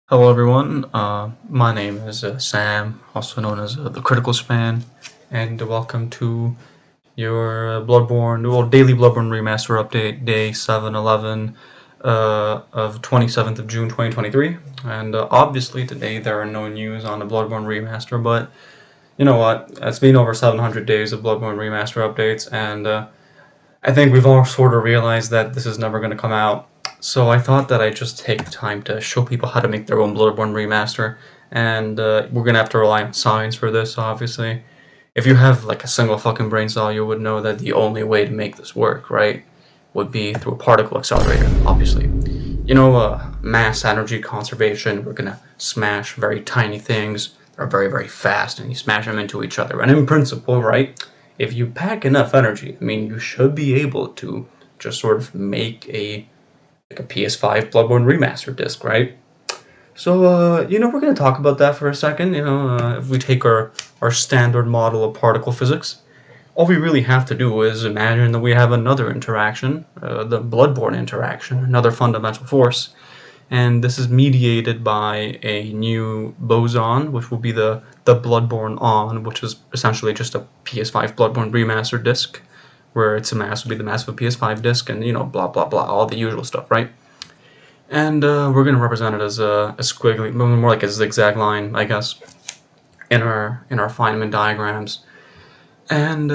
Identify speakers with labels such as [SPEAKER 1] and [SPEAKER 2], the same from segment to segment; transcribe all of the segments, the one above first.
[SPEAKER 1] Hello everyone, my name is Sam, also known as the Critical Span, and welcome to your daily Bloodborne Remaster update, day 7/11 of 27th of June 2023. And obviously today there are no news on the Bloodborne Remaster, but you know what, it's been over 700 days of Bloodborne Remaster updates, and I think we've all sort of realized that this is never going to come out. So I thought that I'd just take time to show people how to make their own Bloodborne remaster, and we're gonna have to rely on science for this, obviously. If you have like a single fucking brain cell, you would know that the only way to make this work, right, would be through a particle accelerator, obviously. You know, mass energy conservation, we're gonna smash very tiny things that are very, very fast, and you smash them into each other. And in principle, right, if you pack enough energy, I mean, you should be able to just sort of make a PS5 Bloodborne Remaster disc, right? So, we're going to talk about that for a second. If we take our standard model of particle physics, all we really have to do is imagine that we have another interaction, the Bloodborne interaction, another fundamental force, and this is mediated by a new boson, which will be the Bloodborne On, which is essentially just a PS5 Bloodborne Remaster disc, where its mass would be the mass of a PS5 disc, and blah blah blah, all the usual stuff, right? And we're going to represent it as a squiggly, more like a zigzag line, I guess, in our Feynman diagrams. And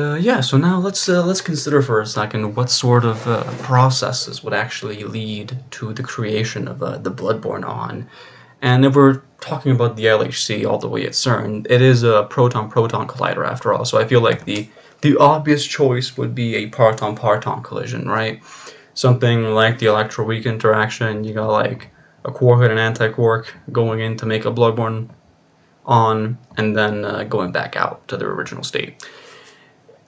[SPEAKER 1] so now let's consider for a second what sort of processes would actually lead to the creation of the Bloodborne On. And if we're talking about the LHC all the way at CERN, it is a proton-proton collider after all. So I feel like the obvious choice would be a parton-parton collision, right? Something like the electroweak interaction. You got like a quark and an anti-quark going in to make a Bloodborne On, and then going back out to their original state.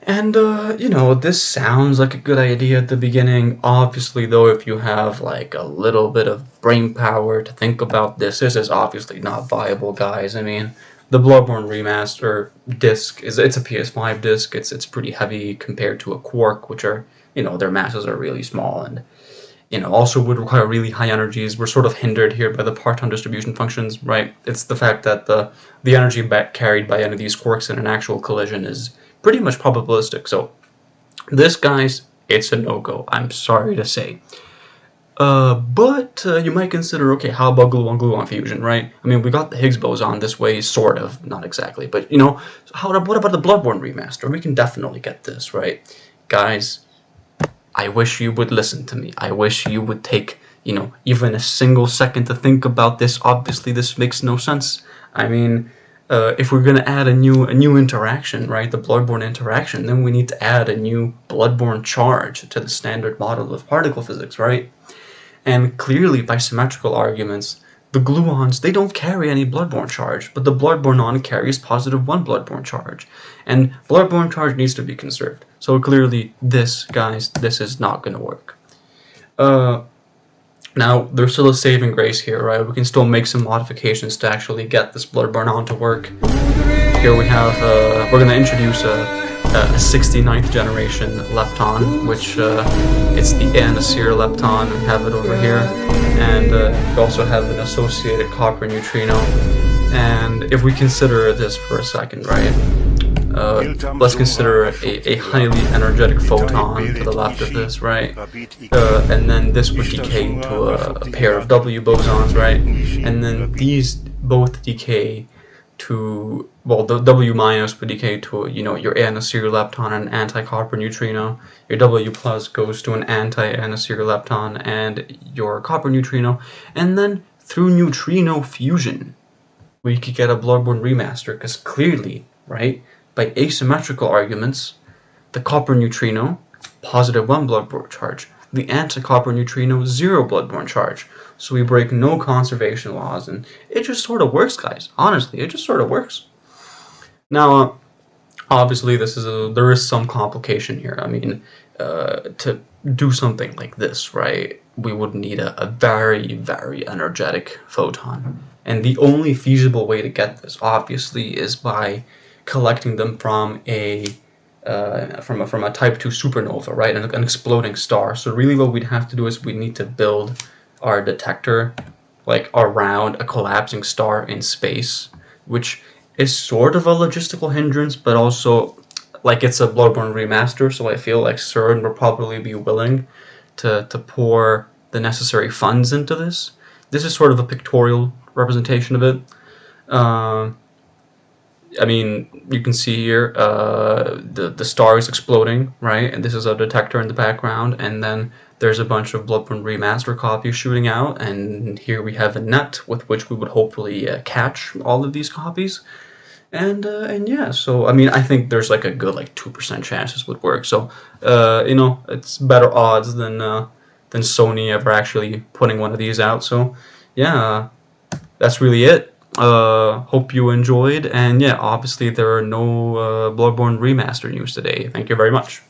[SPEAKER 1] And, this sounds like a good idea at the beginning. Obviously, though, if you have, like, a little bit of brain power to think about this is obviously not viable, guys. I mean, the Bloodborne Remaster disc, it's a PS5 disc. It's pretty heavy compared to a Quark, which are, their masses are really small, and, also would require really high energies. We're sort of hindered here by the parton distribution functions, right? It's the fact that the energy carried by any of these quarks in an actual collision is pretty much probabilistic. So this, guys, it's a no-go, I'm sorry to say. But you might consider, okay, how about gluon-gluon fusion, right? I mean, we got the Higgs boson this way, sort of, not exactly, but, what about the Bloodborne Remaster? We can definitely get this, right? Guys, I wish you would listen to me. I wish you would take, even a single second to think about this. Obviously, this makes no sense. I mean, if we're going to add a new interaction, right, the Bloodborne interaction, then we need to add a new Bloodborne charge to the standard model of particle physics, right? And clearly, by symmetrical arguments, the gluons, they don't carry any Bloodborne charge, but the Bloodborne On carries +1 Bloodborne charge. And Bloodborne charge needs to be conserved. So clearly, this is not going to work. Now, there's still a saving grace here, right? We can still make some modifications to actually get this Bloodborne On to work. Here we have, we're going to introduce a 69th generation lepton, which it's the Annacer lepton. We have it over here. And we also have an associated copper neutrino. And if we consider this for a second, right? Let's consider a highly energetic photon to the left of this, right? And then this would decay into a pair of W bosons, right? And then these both decay to, well, the W minus would decay to, your Annacer lepton and anti-copper neutrino. Your W plus goes to an anti-Annacer lepton and your copper neutrino. And then through neutrino fusion, we could get a Bloodborne Remaster, because clearly, right, by asymmetrical arguments, the copper neutrino, +1 Bloodborne charge. The anti-copper neutrino, 0 Bloodborne charge. So we break no conservation laws, and it just sort of works, guys. Honestly, it just sort of works. Now, obviously, there is some complication here. I mean, to do something like this, right, we would need a very, very energetic photon. And the only feasible way to get this, obviously, is by collecting them from a type 2 supernova, right, an exploding star. So really what we'd have to do is we need to build our detector like around a collapsing star in space, which is sort of a logistical hindrance, but also like it's a Bloodborne remaster, so I feel like CERN will probably be willing to pour the necessary funds into this. This is sort of a pictorial representation of it. I mean, you can see here the star is exploding, right? And this is a detector in the background, and then there's a bunch of Bloodborne Remaster copies shooting out, and here we have a net with which we would hopefully catch all of these copies. And yeah, so I mean, I think there's like a good like 2% chance this would work. So you know, it's better odds than Sony ever actually putting one of these out. So yeah, that's really it. Hope you enjoyed, and yeah, obviously there are no Bloodborne remaster news today. Thank you very much.